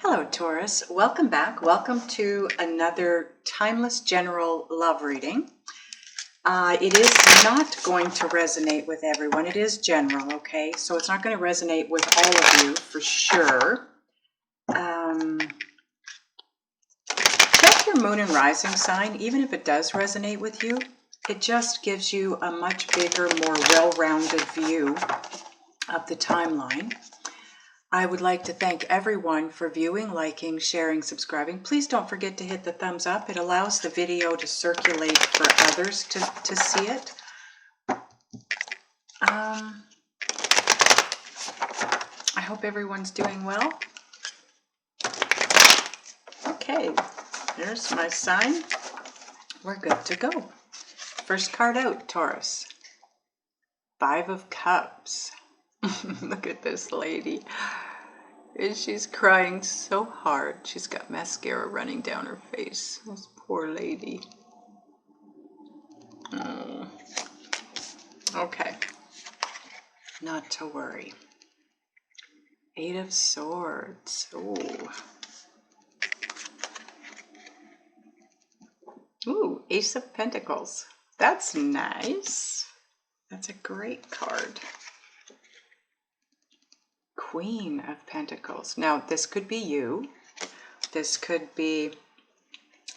Hello, Taurus. Welcome back. Welcome to another Timeless General Love reading. It is not going to resonate with everyone. It is general, okay? So it's not going to resonate with all of you for sure. Check your moon and rising sign. Even if it does resonate with you, it just gives you a much bigger, more well-rounded view of the timeline. I would like to thank everyone for viewing, liking, sharing, subscribing. Please don't forget to hit the thumbs up. It allows the video to circulate for others to see it. I hope everyone's doing well. Okay, there's my sign. We're good to go. First card out, Taurus. 5 of Cups. Look at this lady. She's crying so hard. She's got mascara running down her face. This poor lady. Oh. Okay. Not to worry. 8 of Swords. Ooh. Ooh, Ace of Pentacles. That's nice. That's a great card. Queen of Pentacles. Now, this could be you. This could be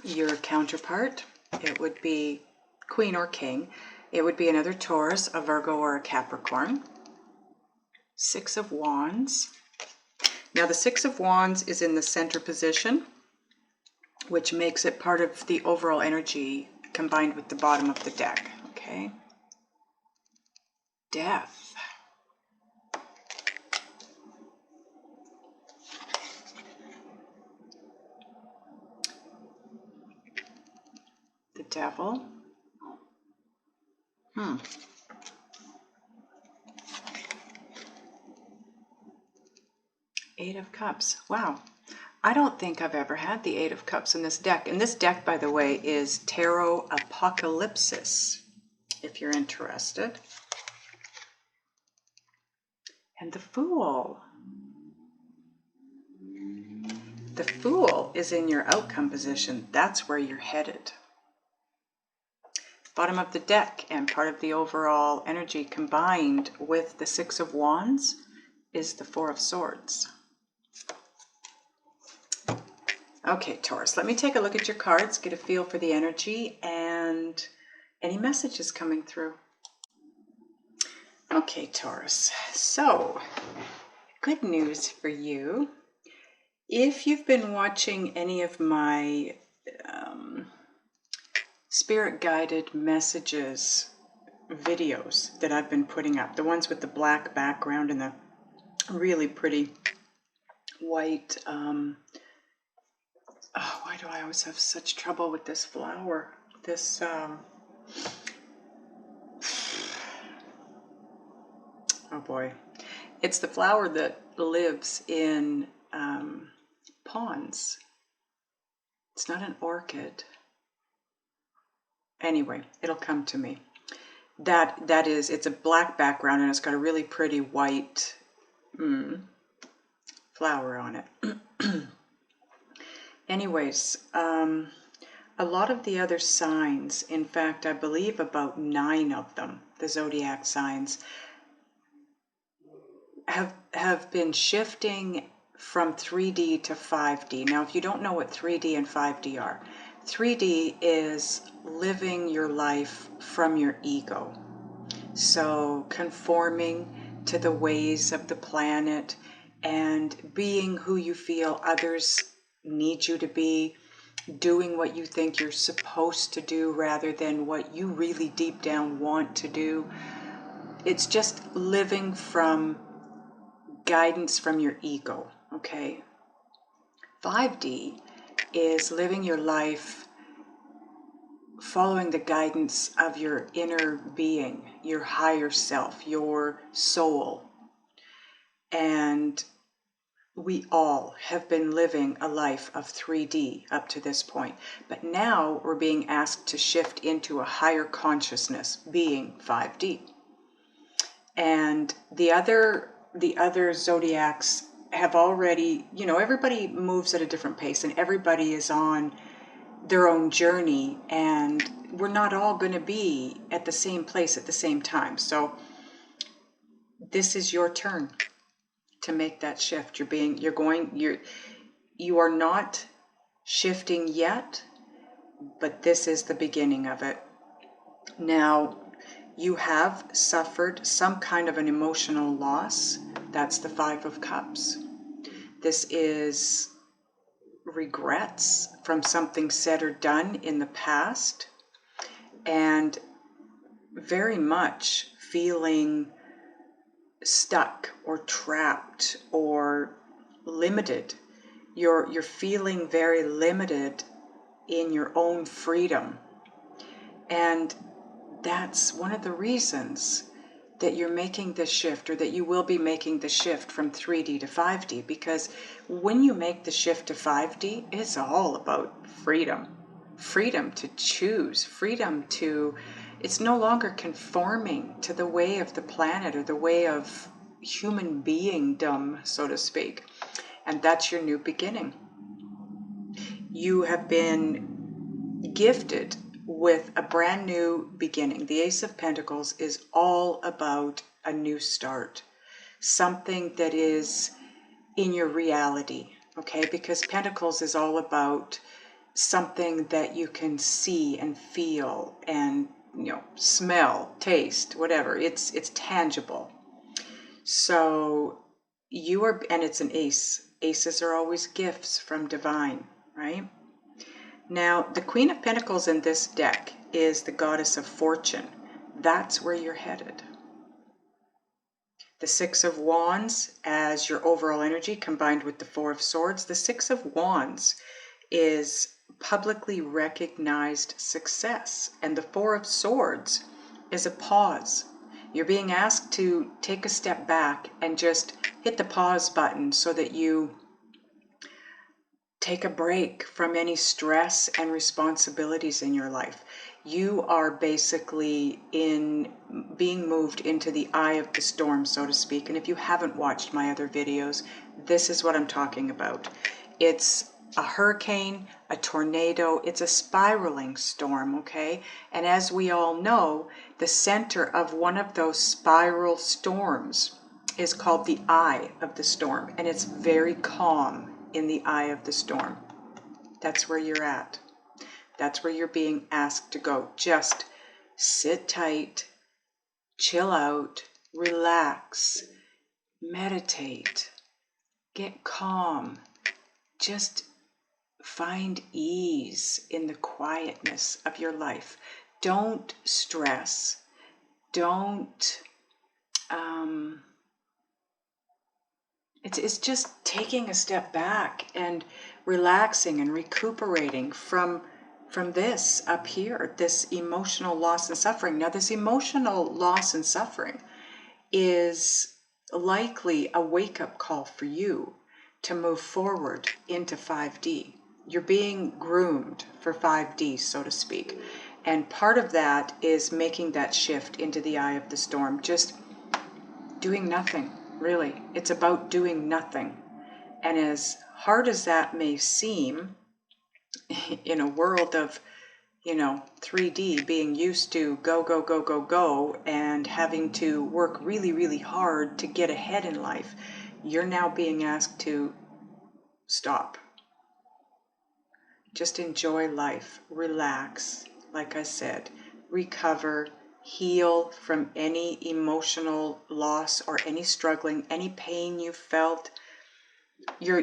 your counterpart. It would be Queen or King. It would be another Taurus, a Virgo, or a Capricorn. 6 of Wands. Now, the 6 of Wands is in the center position, which makes it part of the overall energy combined with the bottom of the deck. Okay. Death. The Devil. 8 of Cups. Wow. I don't think I've ever had the 8 of Cups in this deck. And this deck, by the way, is Tarot Apokalypsis, if you're interested. And the Fool. The Fool is in your outcome position. That's where you're headed. Bottom of the deck and part of the overall energy combined with the 6 of Wands is the 4 of Swords. Okay, Taurus, let me take a look at your cards, get a feel for the energy and any messages coming through. Okay, Taurus, so good news for you. If you've been watching any of my spirit-guided messages videos that I've been putting up, the ones with the black background and the really pretty white, oh, why do I always have such trouble with this flower? This, oh boy. It's the flower that lives in ponds. It's not an orchid. Anyway, it'll come to me. That is, it's a black background and it's got a really pretty white flower on it. Anyways, a lot of the other signs, in fact, I believe about 9 of them, the zodiac signs, have been shifting from 3D to 5D. Now, if you don't know what 3D and 5D are, 3D is living your life from your ego. So conforming to the ways of the planet and being who you feel others need you to be, doing what you think you're supposed to do rather than what you really deep down want to do. It's just living from guidance from your ego, okay? 5D is living your life following the guidance of your inner being, your higher self, your soul. And we all have been living a life of 3D up to this point. But now we're being asked to shift into a higher consciousness, being 5D. And the other zodiacs have already, everybody moves at a different pace and everybody is on their own journey, and we're not all going to be at the same place at the same time. So this is your turn to make that shift. You are not shifting yet, but this is the beginning of it. Now, you have suffered some kind of an emotional loss. That's the Five of Cups. This is regrets from something said or done in the past, and very much feeling stuck or trapped or limited. You're feeling very limited in your own freedom. And that's one of the reasons that you're making this shift, or that you will be making the shift from 3D to 5D, because when you make the shift to 5D, it's all about freedom. Freedom to choose, freedom to, it's no longer conforming to the way of the planet or the way of human beingdom, so to speak. And that's your new beginning. You have been gifted with a brand new beginning. The Ace of Pentacles is all about a new start, something that is in your reality, okay? Because Pentacles is all about something that you can see and feel and, smell, taste, whatever. It's tangible. So you are, and it's an ace. Aces are always gifts from divine, right? Now, the Queen of Pentacles in this deck is the Goddess of Fortune. That's where you're headed. The Six of Wands as your overall energy combined with the Four of Swords. The Six of Wands is publicly recognized success. And the Four of Swords is a pause. You're being asked to take a step back and just hit the pause button so that you take a break from any stress and responsibilities in your life. You are basically being moved into the eye of the storm, so to speak. And if you haven't watched my other videos, this is what I'm talking about. It's a hurricane, a tornado, it's a spiraling storm, okay? And as we all know, the center of one of those spiral storms is called the eye of the storm, and it's very calm in the eye of the storm. That's where you're at. That's where you're being asked to go. Just sit tight, chill out, relax, meditate, get calm. Just find ease in the quietness of your life. Don't stress. Don't It's just taking a step back and relaxing and recuperating from this up here, this emotional loss and suffering. Now, this emotional loss and suffering is likely a wake-up call for you to move forward into 5D. You're being groomed for 5D, so to speak. And part of that is making that shift into the eye of the storm, just doing nothing. Really, it's about doing nothing. And as hard as that may seem, in a world of, 3D, being used to go, go, go, go, go, and having to work really, really hard to get ahead in life, you're now being asked to stop. Just enjoy life, relax, like I said, recover, heal from any emotional loss or any struggling, any pain you felt. You're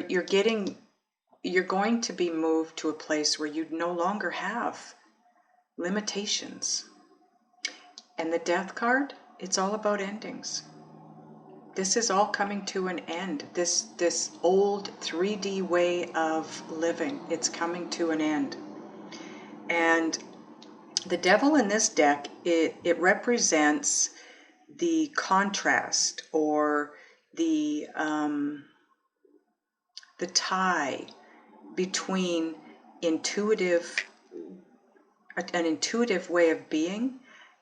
going to be moved to a place where you no longer have limitations. And the Death card, it's all about endings. This is all coming to an end. This old 3D way of living, it's coming to an end. And the Devil in this deck, it represents the contrast, or the tie between an intuitive way of being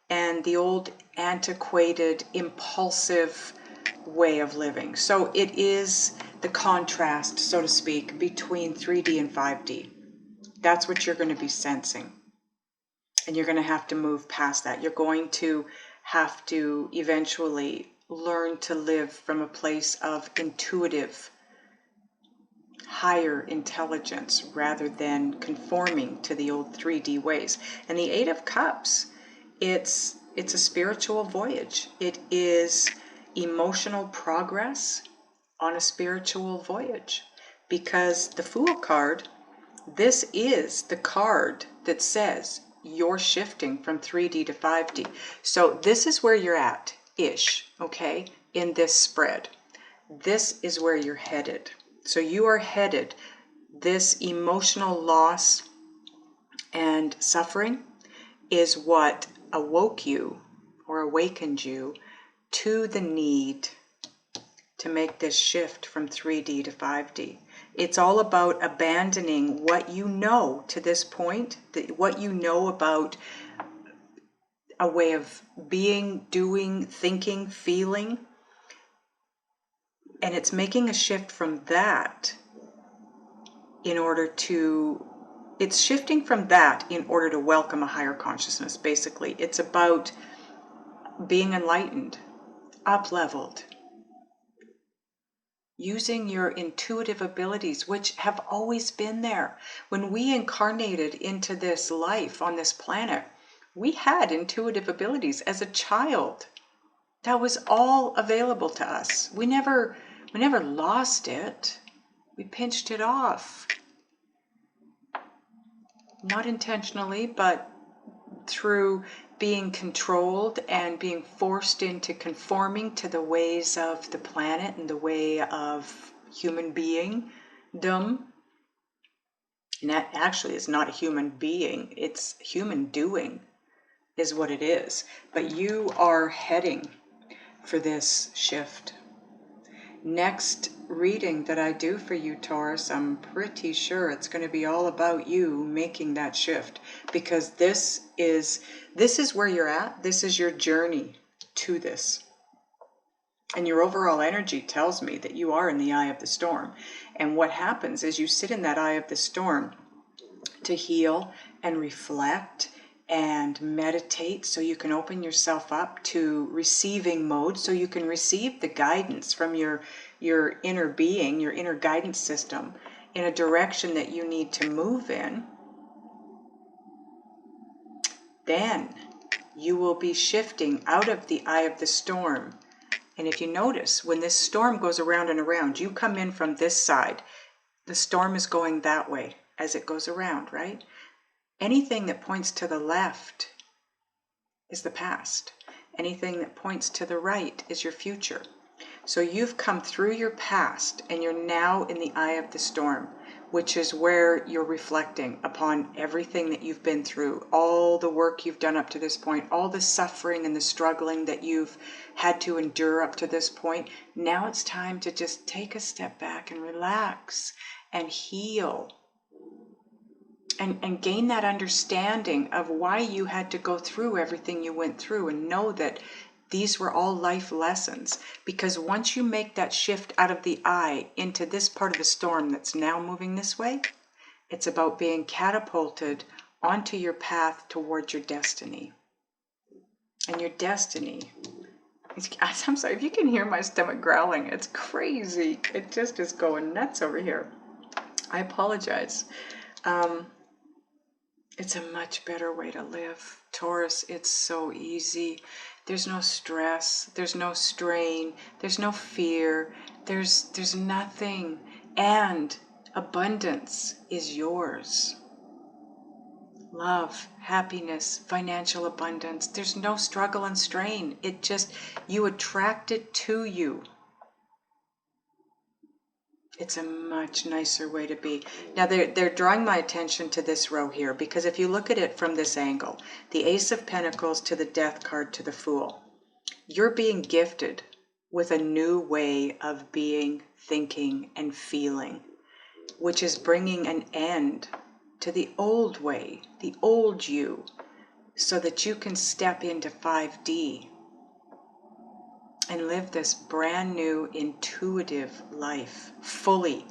and the old antiquated, impulsive way of living. So it is the contrast, so to speak, between 3D and 5D. That's what you're going to be sensing. And you're going to have to move past that. You're going to have to eventually learn to live from a place of intuitive, higher intelligence rather than conforming to the old 3D ways. And the Eight of Cups, it's a spiritual voyage. It is emotional progress on a spiritual voyage. Because the Fool card, this is the card that says you're shifting from 3D to 5D. So this is where you're at, ish, okay, in this spread. This is where you're headed. So you are headed, this emotional loss and suffering is what awoke you or awakened you to the need to make this shift from 3D to 5D. It's all about abandoning what you know to this point, what you know about a way of being, doing, thinking, feeling. And it's making a shift from that it's shifting from that in order to welcome a higher consciousness, basically. It's about being enlightened, up-leveled, using your intuitive abilities, which have always been there. When we incarnated into this life on this planet, we had intuitive abilities as a child. That was all available to us. We never lost it. We pinched it off. Not intentionally, but through being controlled and being forced into conforming to the ways of the planet and the way of human beingdom. And that actually is not a human being, it's human doing is what it is. But you are heading for this shift. Next reading that I do for you, Taurus, I'm pretty sure it's going to be all about you making that shift, because this is where you're at. This is your journey to this. And your overall energy tells me that you are in the eye of the storm. And what happens is you sit in that eye of the storm to heal and reflect and meditate, so you can open yourself up to receiving mode, so you can receive the guidance from your inner being, your inner guidance system, in a direction that you need to move in. Then you will be shifting out of the eye of the storm. And if you notice, when this storm goes around and around, you come in from this side. The storm is going that way as it goes around, right? Anything that points to the left is the past. Anything that points to the right is your future. So you've come through your past and you're now in the eye of the storm, which is where you're reflecting upon everything that you've been through, all the work you've done up to this point, all the suffering and the struggling that you've had to endure up to this point. Now it's time to just take a step back and relax and heal. And gain that understanding of why you had to go through everything you went through, and know that these were all life lessons. Because once you make that shift out of the eye into this part of the storm that's now moving this way, it's about being catapulted onto your path towards your destiny. And your destiny, I'm sorry, if you can hear my stomach growling, it's crazy. It just is going nuts over here. I apologize. It's a much better way to live, Taurus. It's so easy. There's no stress. There's no strain. There's no fear. There's nothing. And abundance is yours. Love, happiness, financial abundance. There's no struggle and strain. It just, you attract it to you. It's a much nicer way to be. Now they're drawing my attention to this row here, because if you look at it from this angle, the Ace of Pentacles to the Death card to the Fool, you're being gifted with a new way of being, thinking, and feeling, which is bringing an end to the old way, the old you, so that you can step into 5D. and live this brand new intuitive life fully.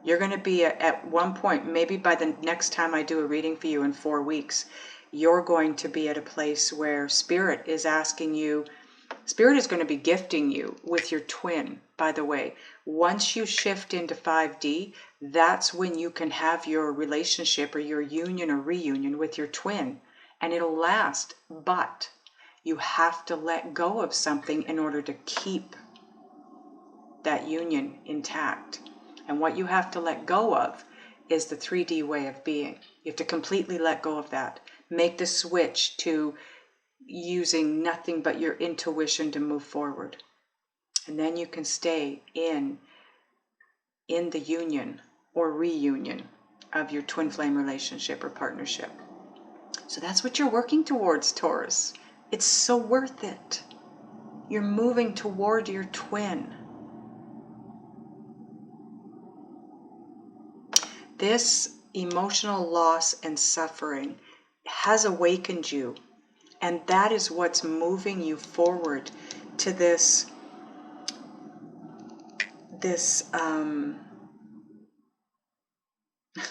You're going to be at one point, maybe by the next time I do a reading for you in 4 weeks, you're going to be at a place where Spirit is asking you, Spirit is going to be gifting you with your twin, by the way. Once you shift into 5D, that's when you can have your relationship or your union or reunion with your twin. And it'll last, but you have to let go of something in order to keep that union intact. And what you have to let go of is the 3D way of being. You have to completely let go of that. Make the switch to using nothing but your intuition to move forward. And then you can stay in the union or reunion of your twin flame relationship or partnership. So that's what you're working towards, Taurus. It's so worth it. You're moving toward your twin. This emotional loss and suffering has awakened you. And that is what's moving you forward to this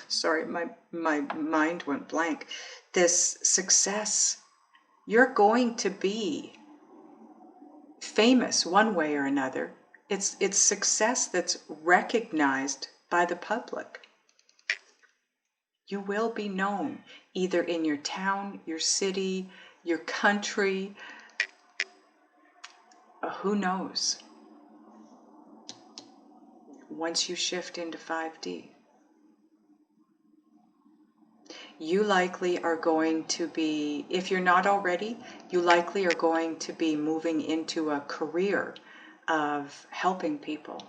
sorry, my mind went blank. This success. You're going to be famous one way or another. It's success that's recognized by the public. You will be known either in your town, your city, your country. Who knows? Once you shift into 5D, you likely are going to be, if you're not already, you likely are going to be moving into a career of helping people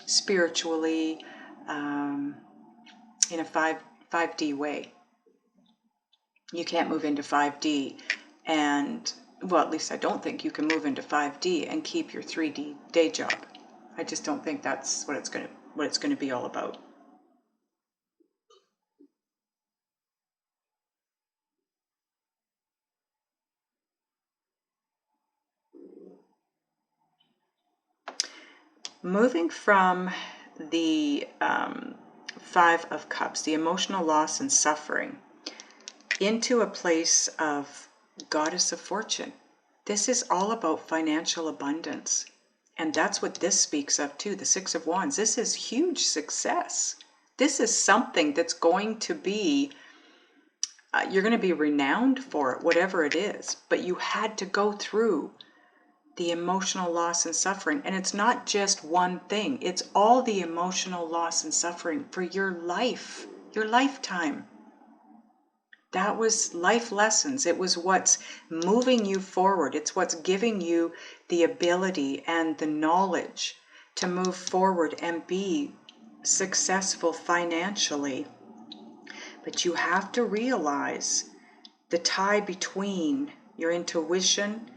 spiritually, in a 5D way. You can't move into 5D and, well, at least I don't think you can move into 5D and keep your 3D day job. I just don't think that's what it's going to be all about. Moving from the 5 of Cups, the emotional loss and suffering, into a place of Goddess of Fortune. This is all about financial abundance. And that's what this speaks of too, the 6 of Wands. This is huge success. This is something that's going to be, you're going to be renowned for it, whatever it is. But you had to go through the emotional loss and suffering. And it's not just one thing. It's all the emotional loss and suffering for your life, your lifetime. That was life lessons. It was what's moving you forward. It's what's giving you the ability and the knowledge to move forward and be successful financially. But you have to realize the tie between your intuition.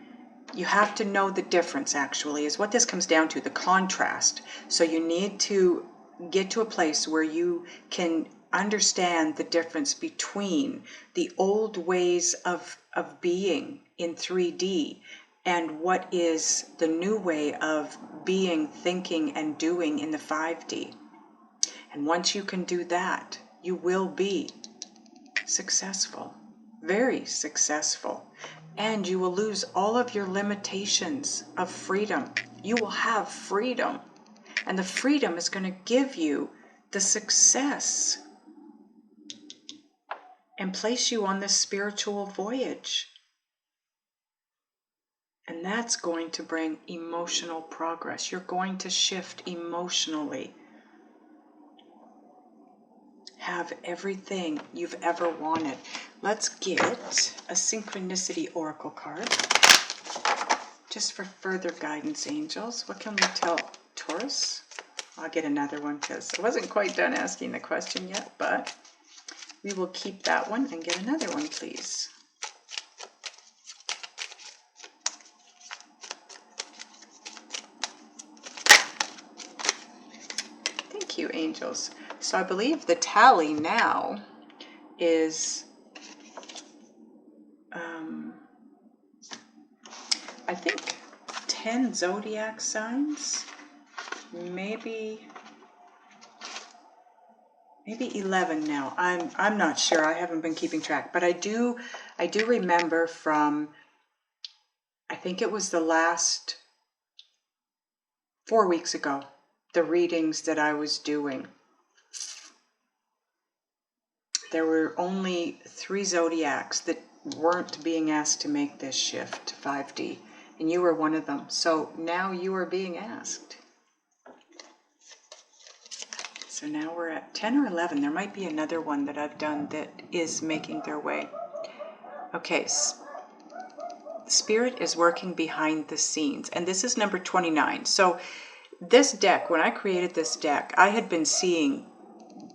You have to know the difference, actually, is what this comes down to, the contrast. So you need to get to a place where you can understand the difference between the old ways of being in 3D and what is the new way of being, thinking, and doing in the 5D. And once you can do that, you will be successful, very successful. And you will lose all of your limitations of freedom. You will have freedom. And the freedom is going to give you the success and place you on this spiritual voyage. And that's going to bring emotional progress. You're going to shift emotionally. Have everything you've ever wanted. Let's get a Synchronicity Oracle card. Just for further guidance, angels. What can we tell Taurus? I'll get another one because I wasn't quite done asking the question yet, but we will keep that one and get another one, please. Thank you, angels. So I believe the tally now is, I think 10 zodiac signs, maybe 11 now. I'm not sure. I haven't been keeping track, but I do remember from, I think it was the last 4 weeks ago, the readings that I was doing. There were only 3 zodiacs that weren't being asked to make this shift to 5D, and you were one of them. So now you are being asked. So now we're at 10 or 11. There might be another one that I've done that is making their way. Okay, Spirit is working behind the scenes, and this is number 29. So this deck, when I created this deck, I had been seeing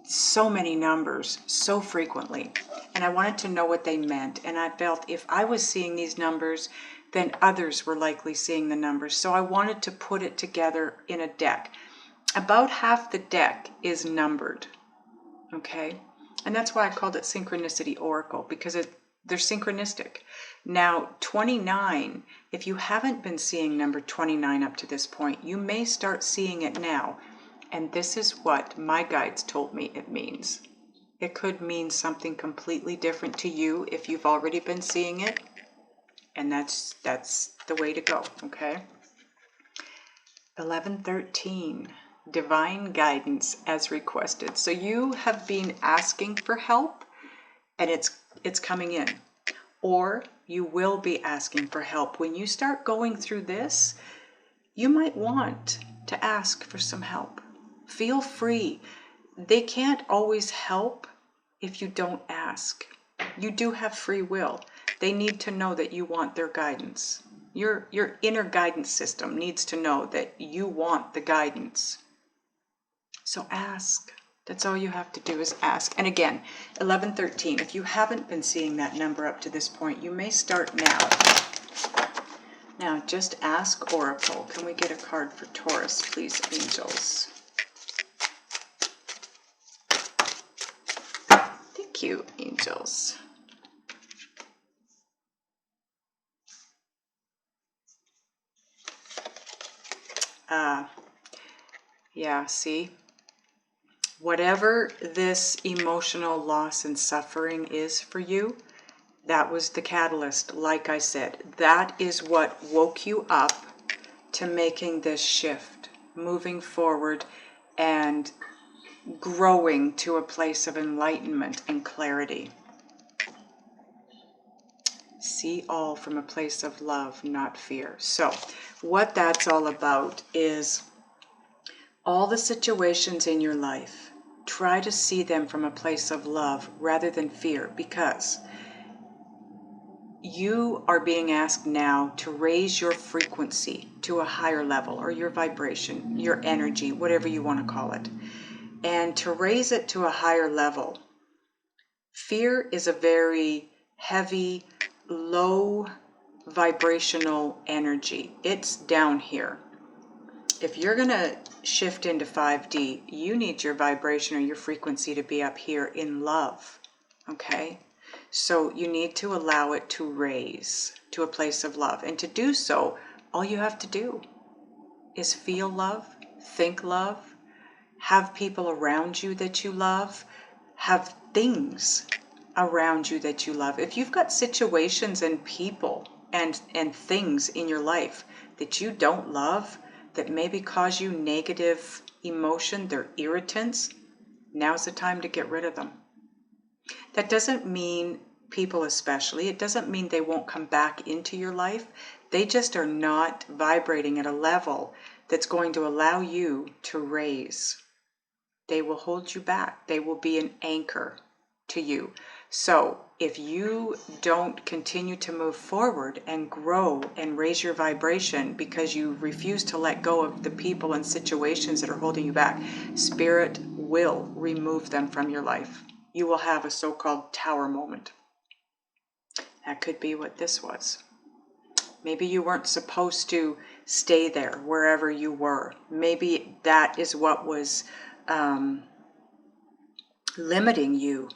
so many numbers so frequently, and I wanted to know what they meant, and I felt if I was seeing these numbers, then others were likely seeing the numbers. So I wanted to put it together in a deck. About half the deck is numbered, okay? And that's why I called it Synchronicity Oracle, because they're synchronistic. Now, 29, if you haven't been seeing number 29 up to this point, you may start seeing it now. And this is what my guides told me it means. It could mean something completely different to you if you've already been seeing it. And that's the way to go, okay? 1113, divine guidance as requested. So you have been asking for help, and it's coming in. Or you will be asking for help. When you start going through this, you might want to ask for some help. Feel free. They can't always help if you don't ask. You do have free will. They need to know that you want their guidance. Your inner guidance system needs to know that you want the guidance. So ask. That's all you have to do is ask. And again, 1113, if you haven't been seeing that number up to this point, you may start now. Now, just ask Oracle. Can we get a card for Taurus, please, angels? Thank you, angels. Yeah, see? Whatever this emotional loss and suffering is for you, that was the catalyst. Like I said, that is what woke you up to making this shift, moving forward and growing to a place of enlightenment and clarity. See all from a place of love, not fear. So what that's all about is all the situations in your life, try to see them from a place of love rather than fear, because you are being asked now to raise your frequency to a higher level, or your vibration, your energy, whatever you want to call it. And to raise it to a higher level, fear is a very heavy, low vibrational energy. It's down here. If you're going to shift into 5D, you need your vibration or your frequency to be up here in love, okay? So you need to allow it to raise to a place of love. And to do so, all you have to do is feel love, think love, have people around you that you love, have things around you that you love. If you've got situations and people and things in your life that you don't love, that maybe cause you negative emotion, they're irritants, now's the time to get rid of them. That doesn't mean people especially, it doesn't mean they won't come back into your life. They just are not vibrating at a level that's going to allow you to raise. They will hold you back. They will be an anchor to you. So if you don't continue to move forward and grow and raise your vibration because you refuse to let go of the people and situations that are holding you back, Spirit will remove them from your life. You will have a so-called tower moment. That could be what this was. Maybe you weren't supposed to stay there wherever you were. Maybe that is what was limiting you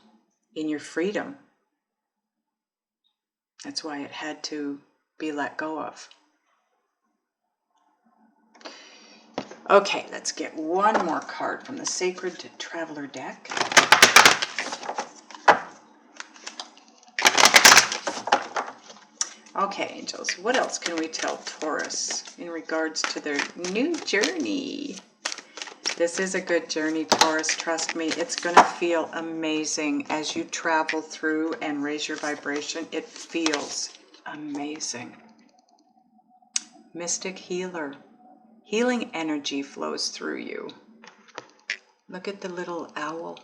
in your freedom. That's why it had to be let go of. Okay, let's get one more card from the Sacred Traveler deck. Okay, angels, what else can we tell Taurus in regards to their new journey? This is a good journey, Taurus. Trust me, it's going to feel amazing as you travel through and raise your vibration. It feels amazing. Mystic healer. Healing energy flows through you. Look at the little owl.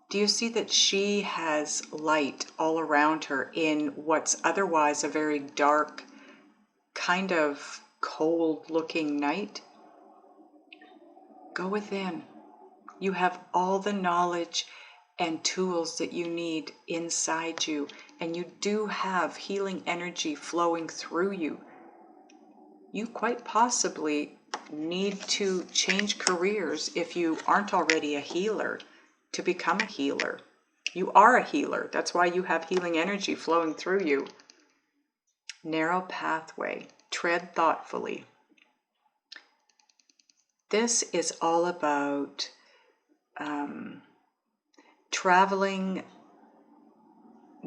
Do you see that she has light all around her in what's otherwise a very dark, kind of cold-looking night? Go within. You have all the knowledge and tools that you need inside you, and you do have healing energy flowing through you. You quite possibly need to change careers if you aren't already a healer to become a healer. You are a healer. That's why you have healing energy flowing through you. Narrow pathway. Tread thoughtfully. This is all about traveling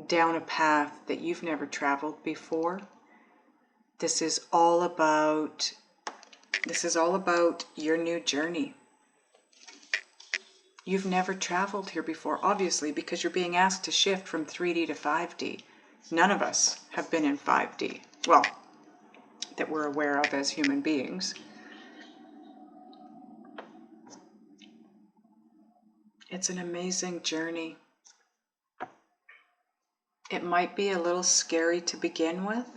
down a path that you've never traveled before. This is all about your new journey. You've never traveled here before, obviously, because you're being asked to shift from 3D to 5D. None of us have been in 5D. Well, that we're aware of as human beings. It's an amazing journey. It might be a little scary to begin with,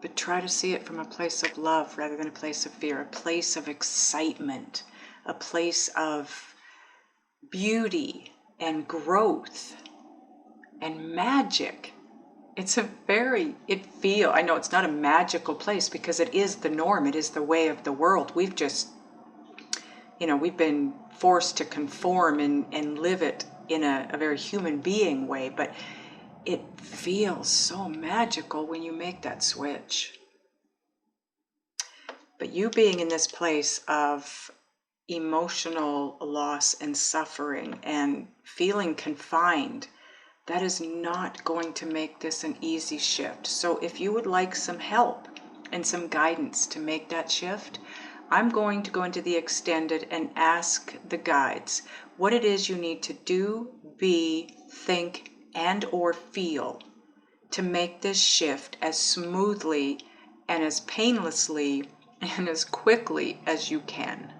but try to see it from a place of love rather than a place of fear, a place of excitement, a place of beauty and growth and magic. It's a I know it's not a magical place because it is the norm, it is the way of the world. We've just, we've been forced to conform and live it in a very human being way, but it feels so magical when you make that switch. But you being in this place of emotional loss and suffering and feeling confined, that is not going to make this an easy shift. So if you would like some help and some guidance to make that shift, I'm going to go into the extended and ask the guides what it is you need to do, be, think, and or feel to make this shift as smoothly and as painlessly and as quickly as you can.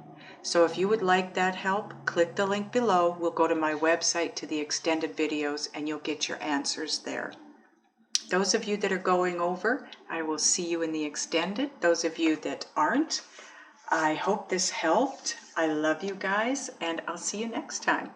So if you would like that help, click the link below. We'll go to my website to the extended videos and you'll get your answers there. Those of you that are going over, I will see you in the extended. Those of you that aren't, I hope this helped. I love you guys and I'll see you next time.